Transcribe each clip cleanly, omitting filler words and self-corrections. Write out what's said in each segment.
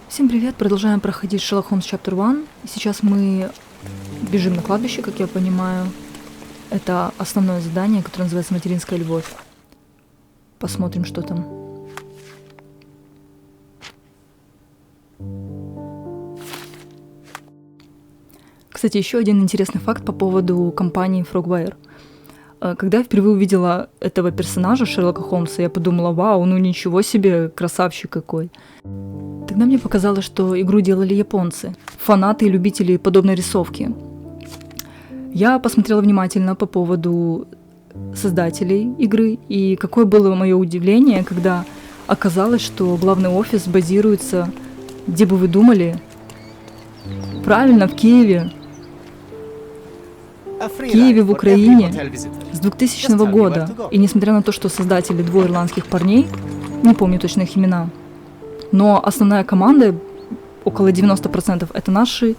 Всем привет, продолжаем проходить Sherlock Holmes Chapter One. Сейчас мы бежим на кладбище, как я понимаю. Это основное задание, которое называется «Материнская любовь». Посмотрим, что там. Кстати, еще один интересный факт по поводу компании Frogwire. Когда я впервые увидела этого персонажа, Шерлока Холмса, я подумала: вау, ну ничего себе, красавчик какой. Тогда мне показалось, что игру делали японцы, фанаты и любители подобной рисовки. Я посмотрела внимательно по поводу создателей игры, и какое было мое удивление, когда оказалось, что главный офис базируется, где бы вы думали, правильно, в Киеве. В Киеве, в Украине, с 2000 года. И несмотря на то, что создатели двое ирландских парней, не помню точно их имена, но основная команда, около 90%, это наши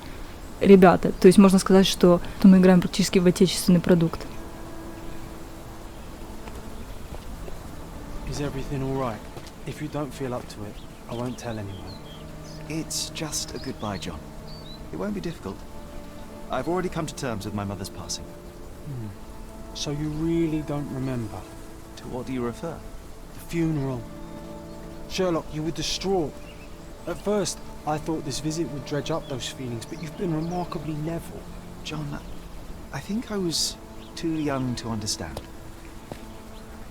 ребята. То есть можно сказать, что мы играем практически в отечественный продукт. Is everything all right? If you don't feel up to it, I won't tell anyone. It's just a goodbye, John. It won't be difficult. I've already come to terms with my mother's passing. So you really don't remember? To what do you refer? The funeral. Sherlock, you were distraught. At first, I thought this visit would dredge up those feelings, but you've been remarkably level. John, I think I was too young to understand.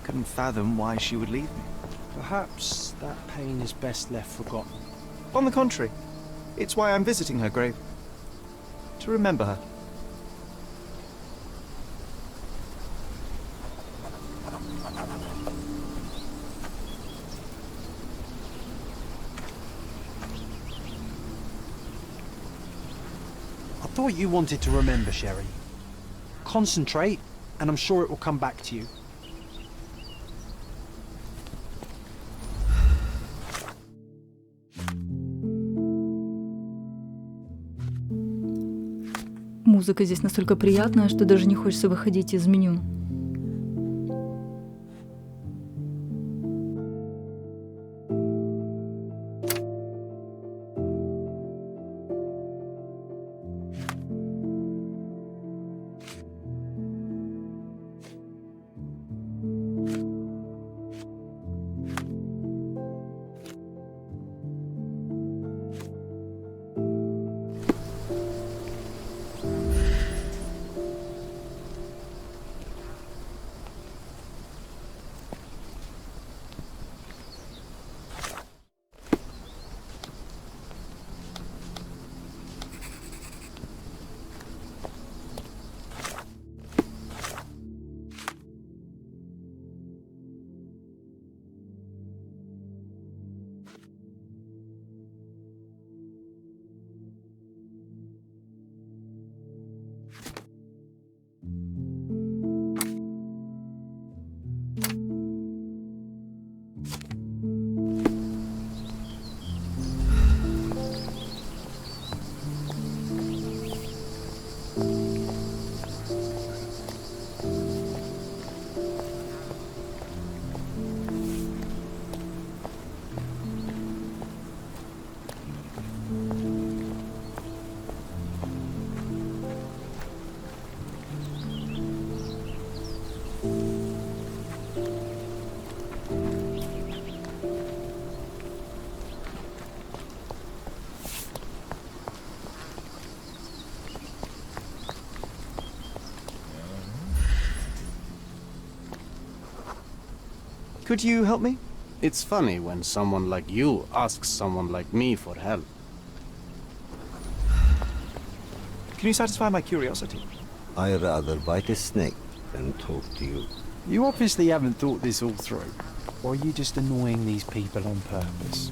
Couldn't fathom why she would leave me. Perhaps that pain is best left forgotten. On the contrary, it's why I'm visiting her grave. To remember her. I thought you wanted to remember, Sherry. Concentrate, and I'm sure it will come back to you. Музыка здесь настолько приятная, что даже не хочется выходить из меню. Could you help me? It's funny when someone like you asks someone like me for help. Can you satisfy my curiosity? I'd rather bite a snake than talk to you. You obviously haven't thought this all through. Or are you just annoying these people on purpose?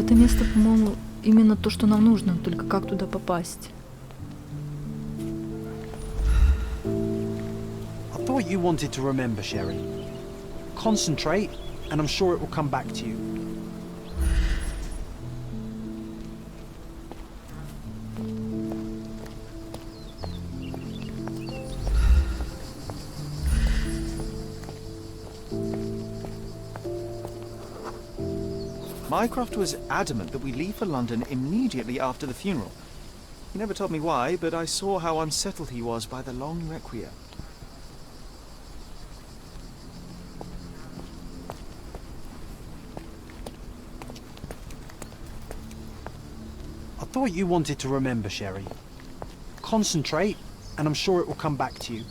это место, по-моему, именно то, что нам нужно, только как туда попасть? I thought you wanted to remember, Sherry. Concentrate, and I'm sure it will come back to you. Mycroft was adamant that we leave for London immediately after the funeral. He never told me why, but I saw how unsettled he was by the long requiem. I thought you wanted to remember, Sherry. Concentrate, and I'm sure it will come back to you.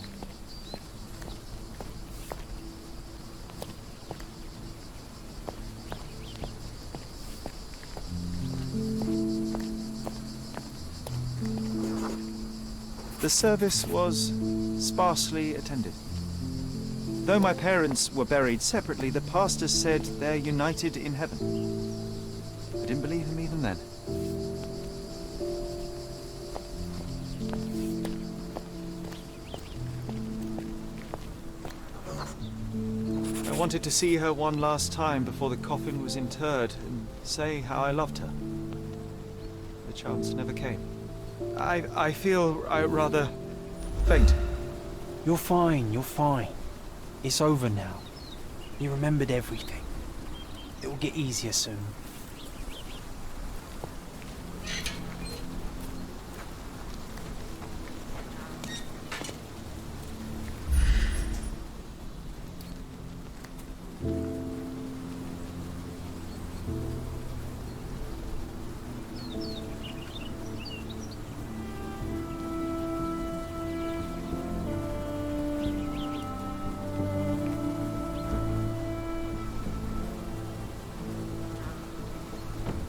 The service was sparsely attended. Though my parents were buried separately, the pastor said they're united in heaven. I didn't believe him even then. I wanted to see her one last time before the coffin was interred and say how I loved her. The chance never came. I feel rather faint. You're fine, you're fine. It's over now. You remembered everything. It will get easier soon.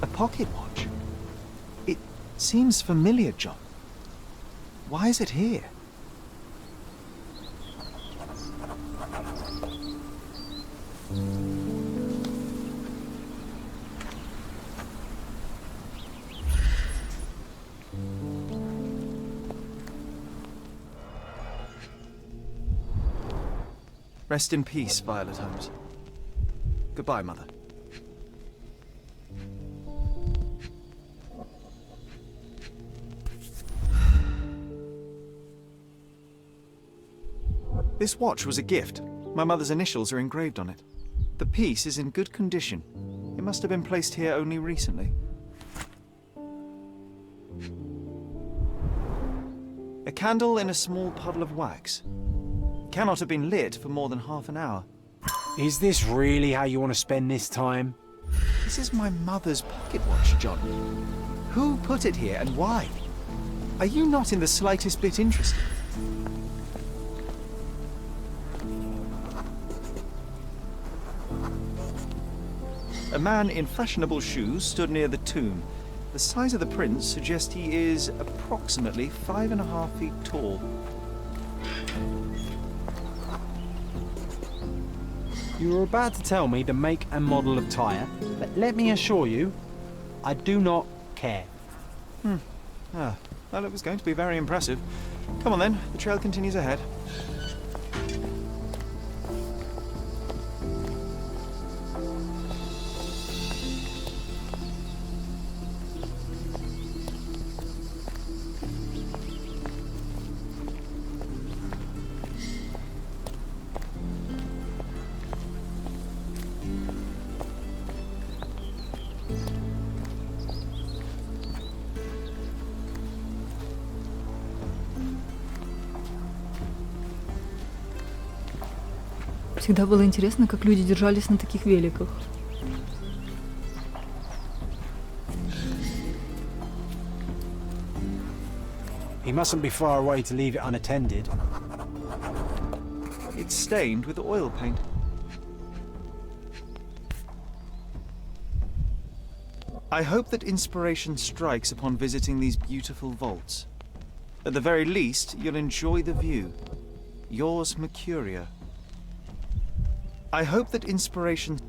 A pocket watch? It seems familiar, John. Why is it here? Rest in peace, Violet Holmes. Goodbye, Mother. This watch was a gift. My mother's initials are engraved on it. The piece is in good condition. It must have been placed here only recently. A candle in a small puddle of wax. It cannot have been lit for more than half an hour. Is this really how you want to spend this time? This is my mother's pocket watch, John. Who put it here and why? Are you not in the slightest bit interested? A man in fashionable shoes stood near the tomb. The size of the prints suggests he is approximately 5.5 feet tall. You were about to tell me the make and model of tyre, but let me assure you, I do not care. Well, it was going to be very impressive. Come on then, the trail continues ahead. Всегда было интересно, как люди держались на таких великах. He mustn't be far away to leave it unattended. It's stained with oil paint. I hope that inspiration strikes upon visiting these beautiful vaults. At the very least, you'll enjoy the view. Yours, Mercuria. I hope that inspiration...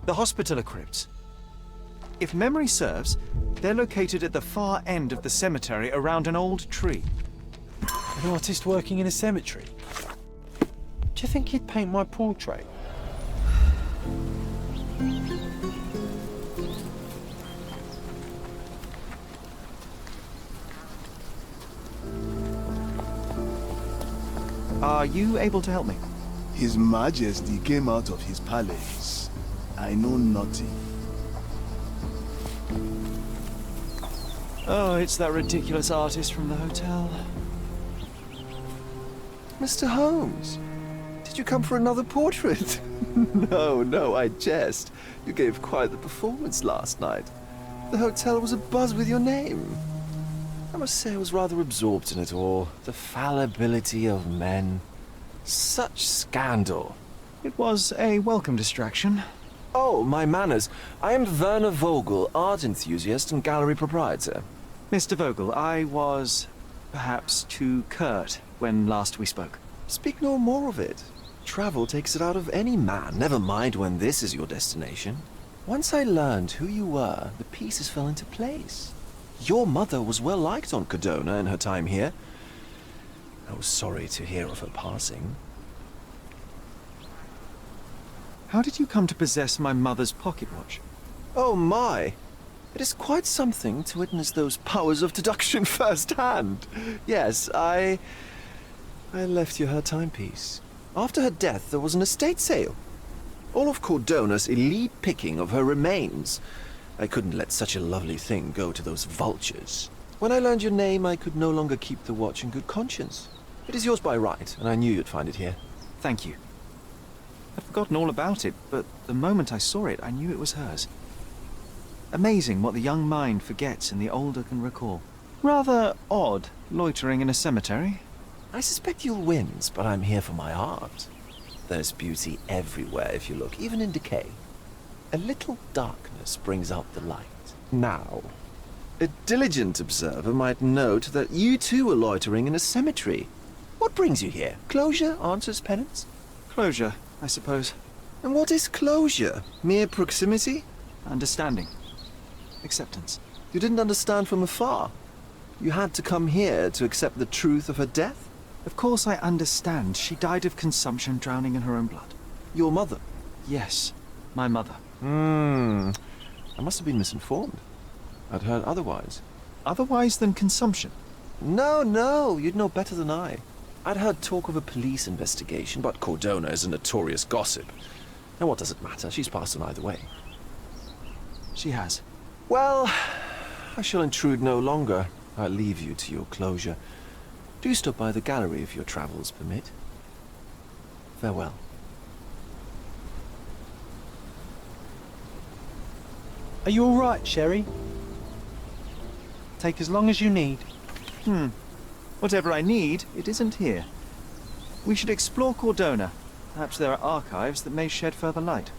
The Hospitaller crypts. If memory serves, they're located at the far end of the cemetery around an old tree. An artist working in a cemetery? Do you think he'd paint my portrait? Are you able to help me? His Majesty came out of his palace. I know nothing. Oh, it's that ridiculous artist from the hotel. Mr. Holmes, did you come for another portrait? No, I jest. You gave quite the performance last night. The hotel was abuzz with your name. I must say I was rather absorbed in it all. The fallibility of men. Such scandal. It was a welcome distraction. Oh, my manners. I am Werner Vogel, art enthusiast and gallery proprietor. Mr. Vogel, I was perhaps too curt when last we spoke. Speak no more of it. Travel takes it out of any man, never mind when this is your destination. Once I learned who you were, the pieces fell into place. Your mother was well liked on Codona in her time here. I was sorry to hear of her passing. How did you come to possess my mother's pocket watch? Oh my! It is quite something to witness those powers of deduction firsthand. Yes, I left you her timepiece. After her death, there was an estate sale. All of Cordona's elite picking of her remains. I couldn't let such a lovely thing go to those vultures. When I learned your name, I could no longer keep the watch in good conscience. It is yours by right, and I knew you'd find it here. Thank you. I'd forgotten all about it, but the moment I saw it, I knew it was hers. Amazing what the young mind forgets and the older can recall. Rather odd, loitering in a cemetery. I suspect you'll win, but I'm here for my art. There's beauty everywhere if you look, even in decay. A little darkness brings out the light. Now, a diligent observer might note that you too are loitering in a cemetery. What brings you here? Closure answers penance? Closure, I suppose. And what is closure? Mere proximity? Understanding. Acceptance. You didn't understand from afar. You had to come here to accept the truth of her death? Of course I understand. She died of consumption, drowning in her own blood. Your mother? Yes, my mother. I must have been misinformed. I'd heard otherwise. Otherwise than consumption? No, you'd know better than I. I'd heard talk of a police investigation, but Cordona is a notorious gossip. And what does it matter? She's passed on either way. She has. Well, I shall intrude no longer. I'll leave you to your closure. Do stop by the gallery if your travels permit. Farewell. Are you all right, Sherry? Take as long as you need. Whatever I need, it isn't here. We should explore Cordona. Perhaps there are archives that may shed further light.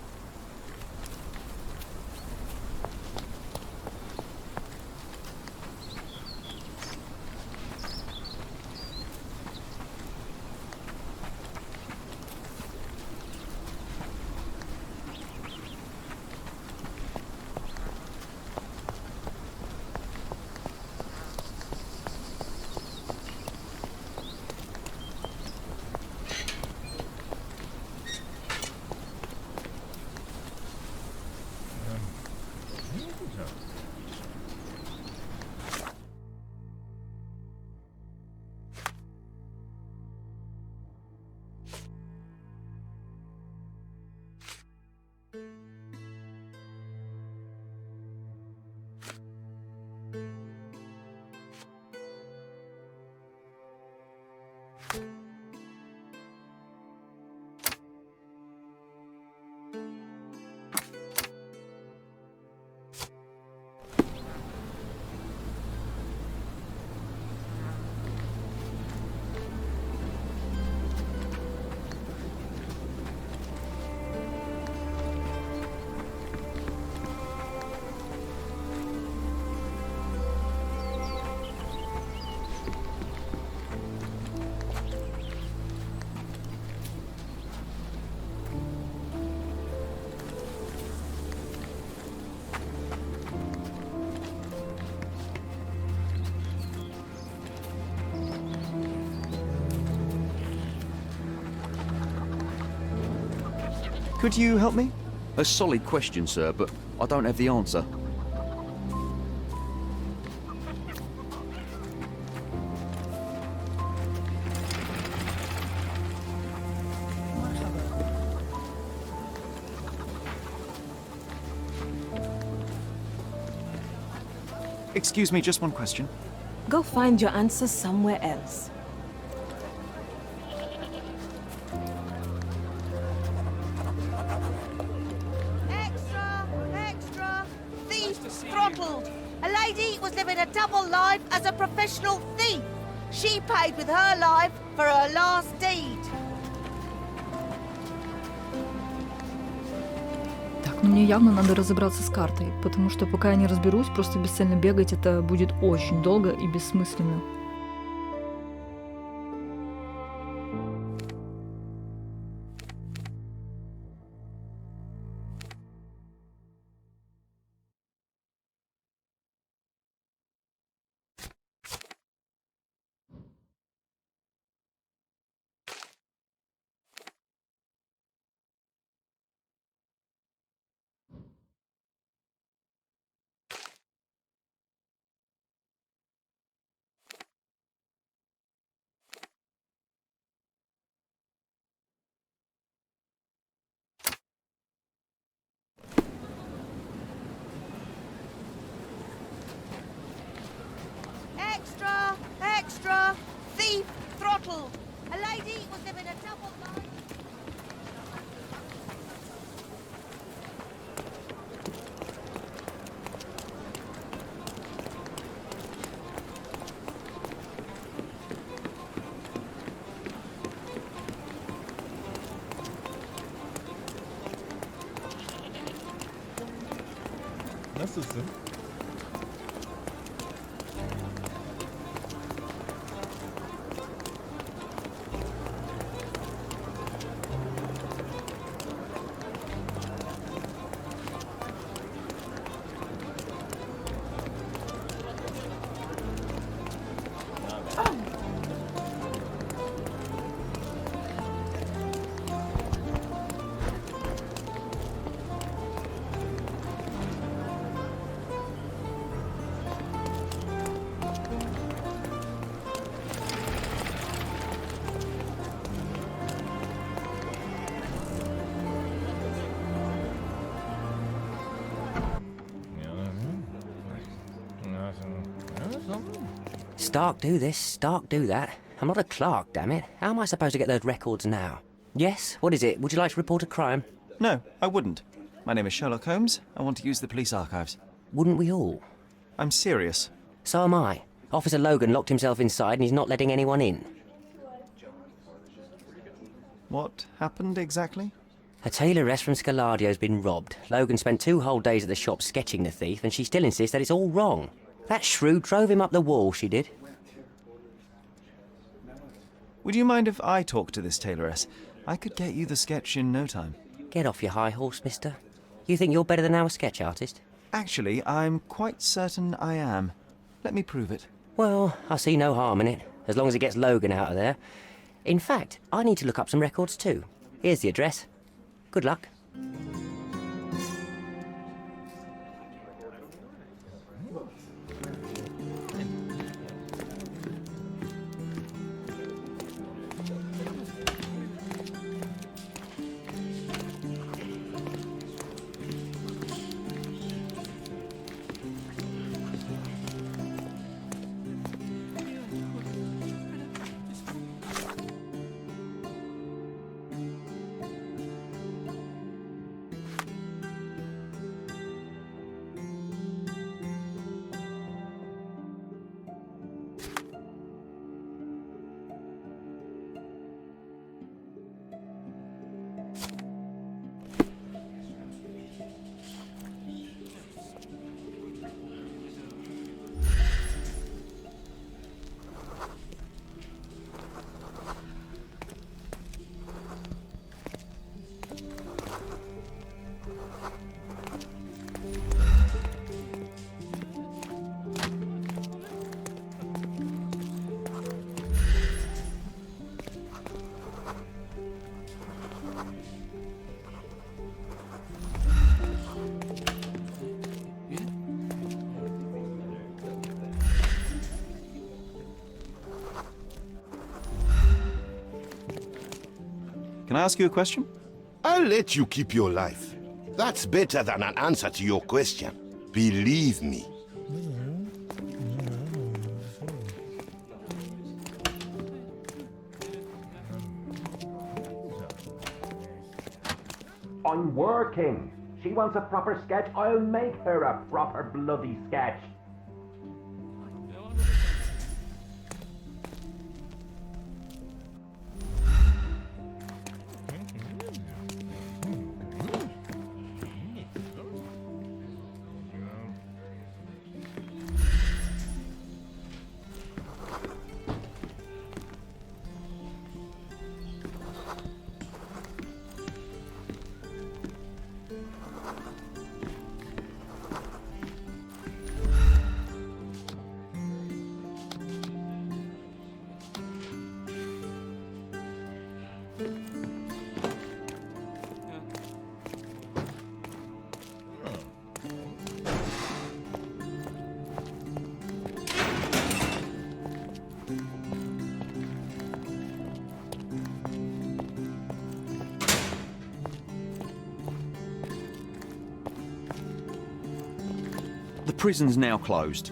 Could you help me? A solid question, sir, but I don't have the answer. Excuse me, just one question. Go find your answer somewhere else. Extra! Extra! Thief throttled! A lady was living a double life as a professional thief. She paid with her life for her last deed. Так, ну мне явно надо разобраться с картой, потому что пока я не разберусь, просто бесцельно бегать это будет очень долго и бессмысленно. Extra! Extra! Thief throttled! A lady was living a double life. Nasılsın? Stark do this, Stark do that. I'm not a clerk, damn it. How am I supposed to get those records now? Yes? What is it? Would you like to report a crime? No, I wouldn't. My name is Sherlock Holmes. I want to use the police archives. Wouldn't we all? I'm serious. So am I. Officer Logan locked himself inside and he's not letting anyone in. What happened exactly? A tailoress from Scaladio's been robbed. Logan spent 2 whole days at the shop sketching the thief and she still insists that it's all wrong. That shrew drove him up the wall, she did. Would you mind if I talk to this tailoress? I could get you the sketch in no time. Get off your high horse, mister. You think you're better than our sketch artist? Actually, I'm quite certain I am. Let me prove it. Well, I see no harm in it, as long as it gets Logan out of there. In fact, I need to look up some records too. Here's the address. Good luck. Can I ask you a question? I'll let you keep your life. That's better than an answer to your question. Believe me. I'm working. She wants a proper sketch. I'll make her a proper bloody sketch. The prison's now closed.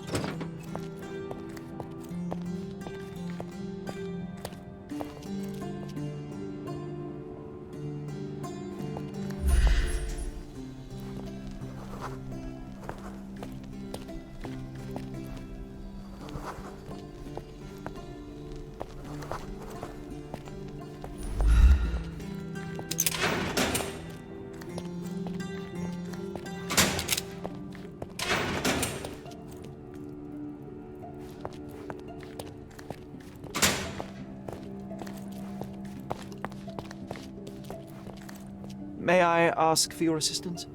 May I ask for your assistance?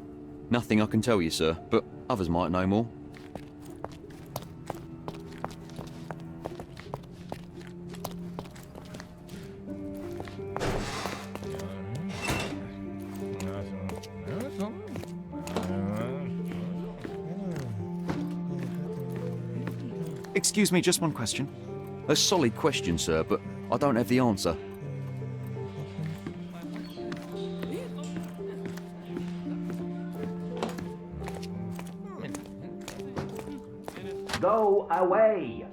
Nothing I can tell you, sir, but others might know more. Excuse me, just one question. A solid question, sir, but I don't have the answer. Go away!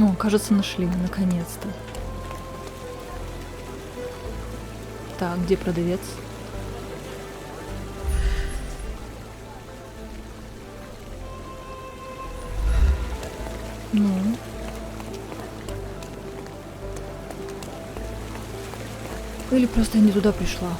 О, кажется, нашли, наконец-то. Так, где продавец? Ну. Или просто я не туда пришла.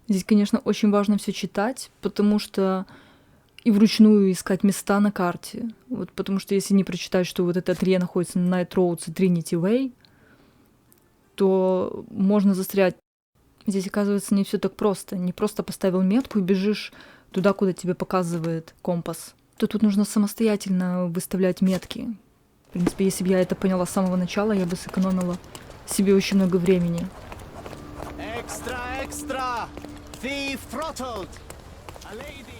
Здесь, конечно, очень важно все читать, потому что и вручную искать места на карте. Вот, потому что если не прочитать, что вот этот Ре находится на Night Roads и Trinity Way, то можно застрять. Здесь, оказывается, не все так просто. Не просто поставил метку и бежишь туда, куда тебе показывает компас. То тут нужно самостоятельно выставлять метки. В принципе, если бы я это поняла с самого начала, я бы сэкономила себе очень много времени. Экстра, экстра! Thief throttled! A lady!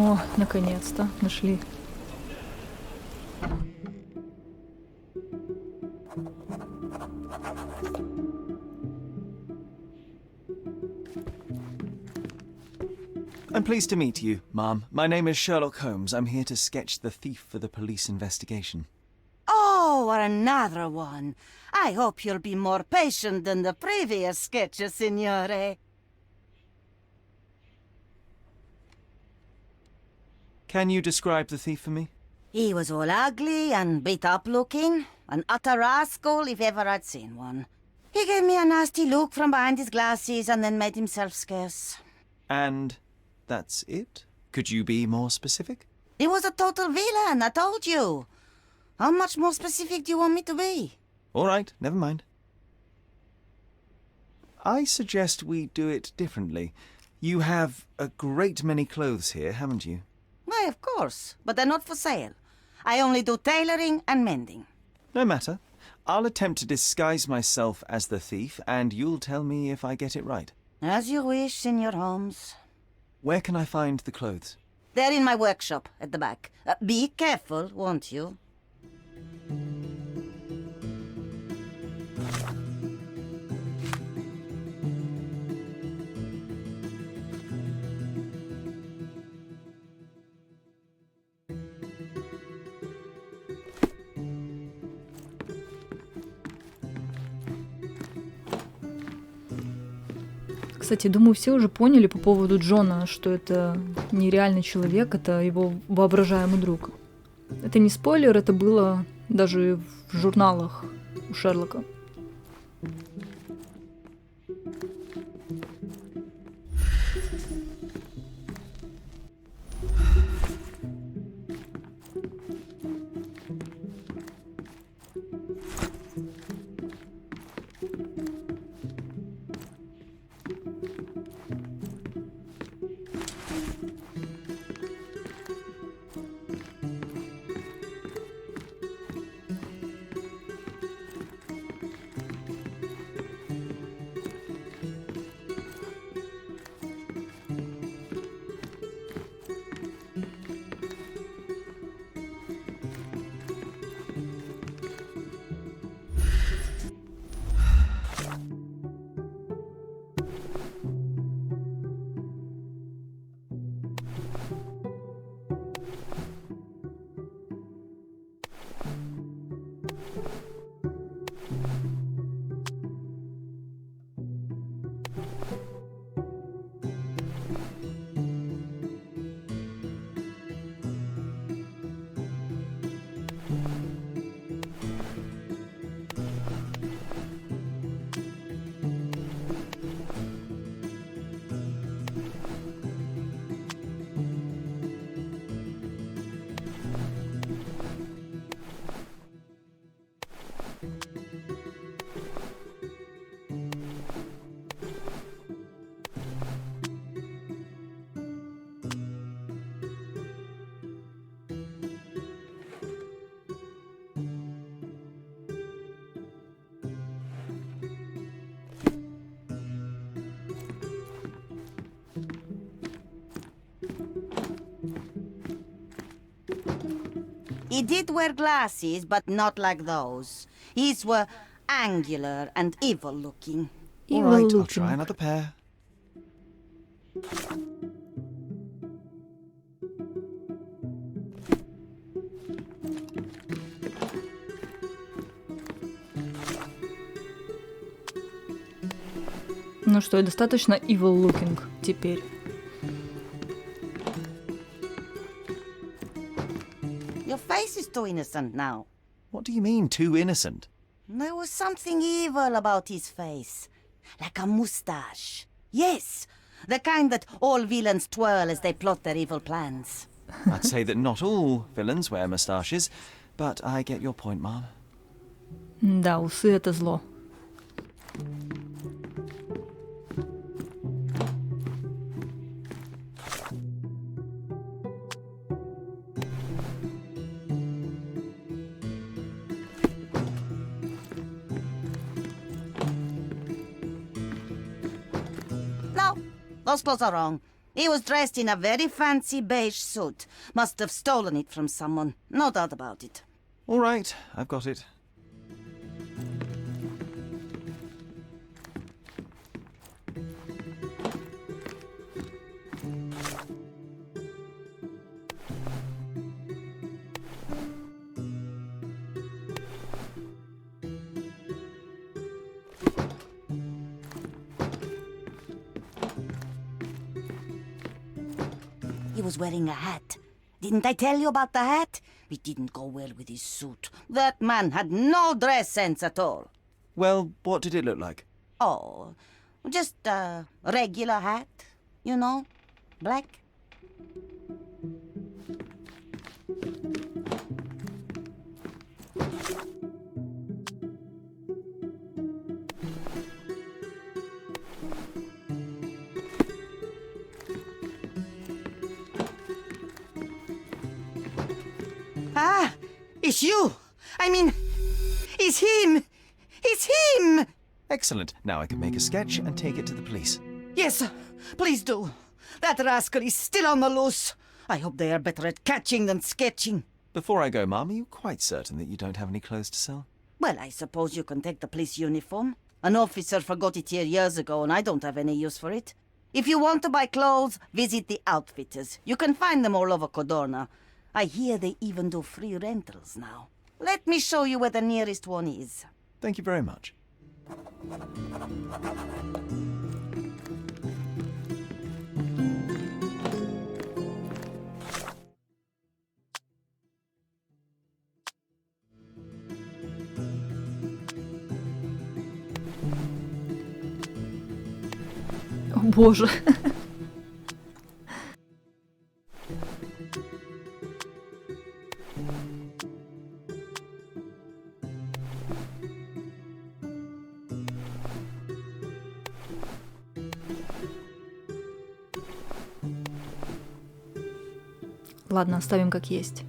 О, наконец-то нашли. I'm pleased to meet you, ma'am. My name is Sherlock Holmes. I'm here to sketch the thief for the police investigation. Oh, another one. I hope you'll be more patient than the previous sketches, signore. Can you describe the thief for me? He was all ugly and beat-up looking. An utter rascal if ever I'd seen one. He gave me a nasty look from behind his glasses and then made himself scarce. And that's it? Could you be more specific? He was a total villain, I told you. How much more specific do you want me to be? All right, never mind. I suggest we do it differently. You have a great many clothes here, haven't you? Why, of course, but they're not for sale. I only do tailoring and mending. No matter. I'll attempt to disguise myself as the thief, and you'll tell me if I get it right. As you wish, Senor Holmes. Where can I find the clothes? They're in my workshop at the back. Be careful, won't you? Кстати, думаю, все уже поняли по поводу Джона, что это нереальный человек, это его воображаемый друг. Это не спойлер, это было даже в журналах у Шерлока. He did wear glasses, but not like those. His were angular and evil-looking. All right, I'll try another pair. Ну что, достаточно evil-looking теперь. Your face is too innocent now. What do you mean, too innocent? There was something evil about his face. Like a moustache. Yes, the kind that all villains twirl as they plot their evil plans. I'd say that not all villains wear moustaches, but I get your point, Mom. Да, усы — это зло. Those clothes are wrong. He was dressed in a very fancy beige suit. Must have stolen it from someone. No doubt about it. All right, I've got it. He was wearing a hat. Didn't I tell you about the hat? It didn't go well with his suit. That man had no dress sense at all. Well, what did it look like? Oh, just a regular hat. You know, black. Ah, it's you. I mean, it's him. It's him. Excellent. Now I can make a sketch and take it to the police. Yes, sir. Please do. That rascal is still on the loose. I hope they are better at catching than sketching. Before I go, Mum, are you quite certain that you don't have any clothes to sell? Well, I suppose you can take the police uniform. An officer forgot it here years ago, and I don't have any use for it. If you want to buy clothes, visit the outfitters. You can find them all over Codorna. I hear they even do free rentals now. Let me show you where the nearest one is. Thank you very much. О боже. Ладно, оставим как есть.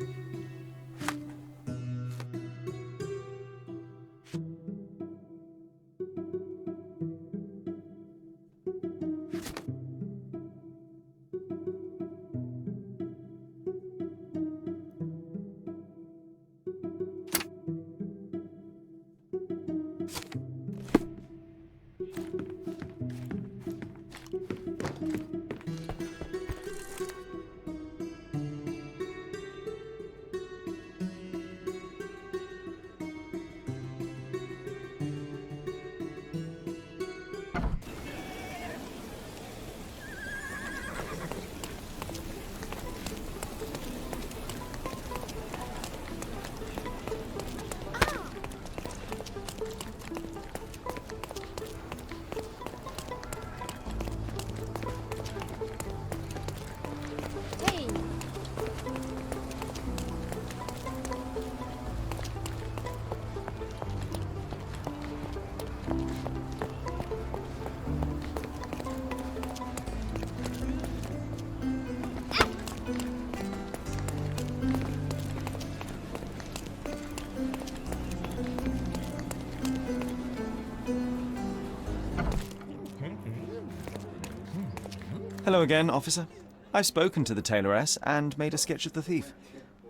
Hello again, officer. I've spoken to the tailoress and made a sketch of the thief.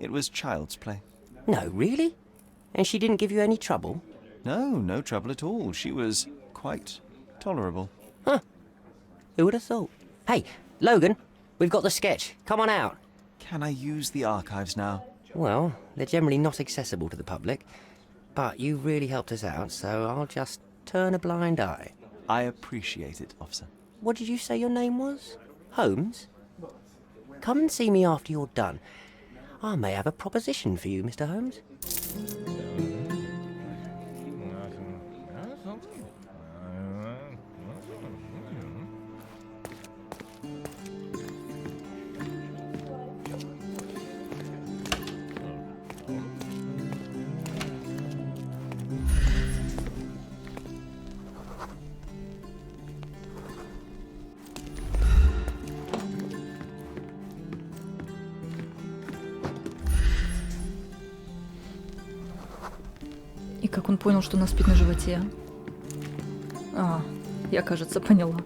It was child's play. No, really? And she didn't give you any trouble? No, no trouble at all. She was quite tolerable. Huh. Who would have thought? Hey, Logan, we've got the sketch. Come on out. Can I use the archives now? Well, they're generally not accessible to the public, but you really helped us out, so I'll just turn a blind eye. I appreciate it, officer. What did you say your name was? Holmes? Come and see me after you're done. I may have a proposition for you, Mr. Holmes. И как он понял, что она спит на животе? А, я, кажется, поняла.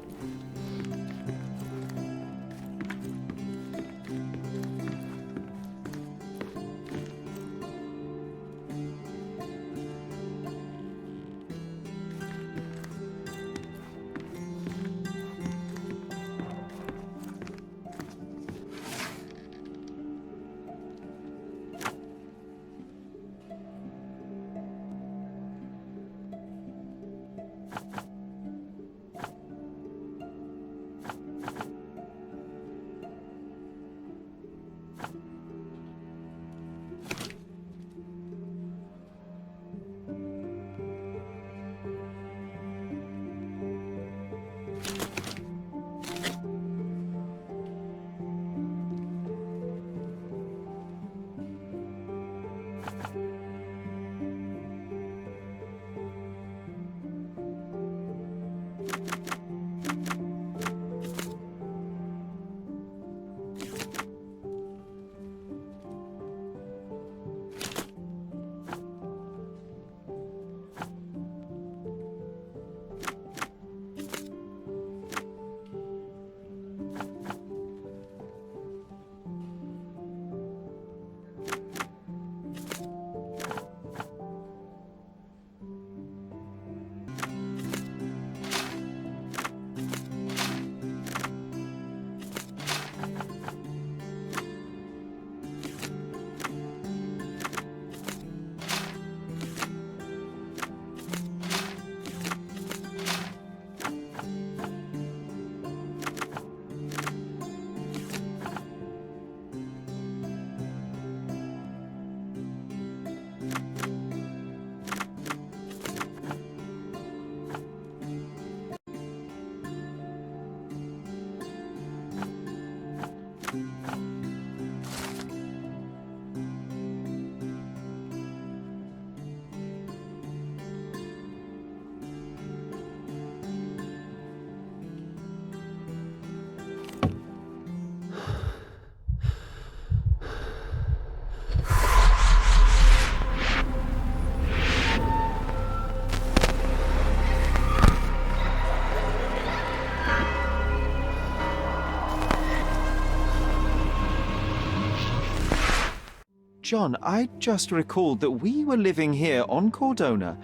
John, I just recalled that we were living here on Cordona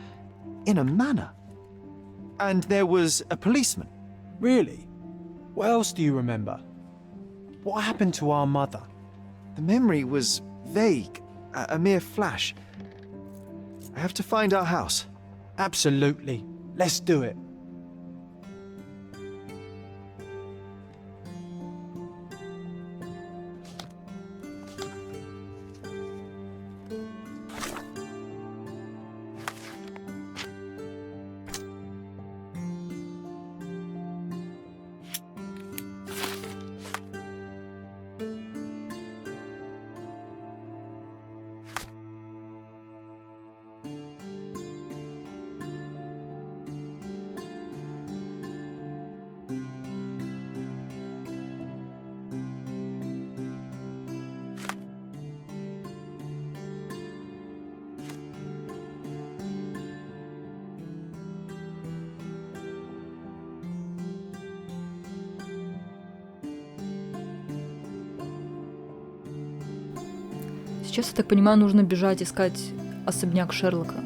in a manor. And there was a policeman. Really? What else do you remember? What happened to our mother? The memory was vague, a mere flash. I have to find our house. Absolutely. Let's do it. Сейчас, я так понимаю, нужно бежать искать особняк Шерлока.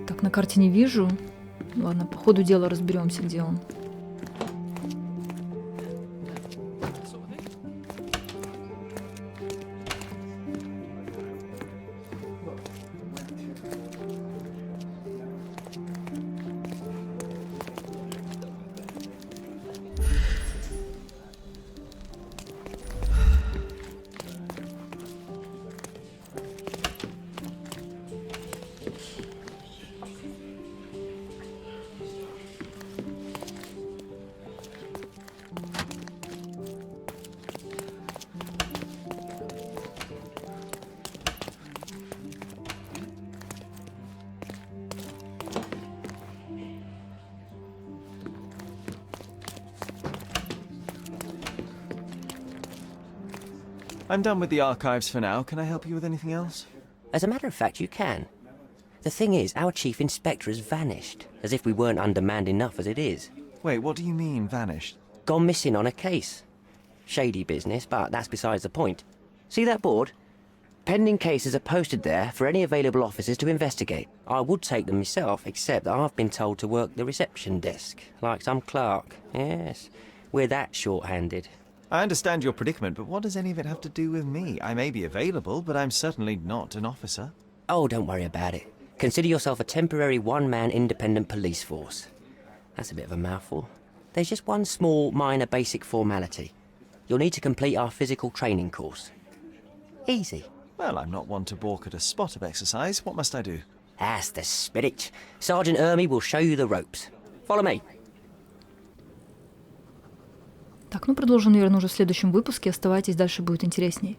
Так, на карте не вижу. Ладно, по ходу дела разберемся, где он. I'm done with the archives for now. Can I help you with anything else? As a matter of fact, you can. The thing is, our chief inspector has vanished, as if we weren't undermanned enough as it is. Wait, what do you mean, vanished? Gone missing on a case. Shady business, but that's besides the point. See that board? Pending cases are posted there for any available officers to investigate. I would take them myself, except that I've been told to work the reception desk, like some clerk. Yes, we're that short-handed. I understand your predicament, but what does any of it have to do with me? I may be available, but I'm certainly not an officer. Oh, don't worry about it. Consider yourself a temporary one-man independent police force. That's a bit of a mouthful. There's just one small, minor basic formality. You'll need to complete our physical training course. Easy. Well, I'm not one to balk at a spot of exercise. What must I do? That's the spirit. Sergeant Ermy will show you the ropes. Follow me. Так, ну продолжим, наверное, уже в следующем выпуске. Оставайтесь, дальше будет интересней.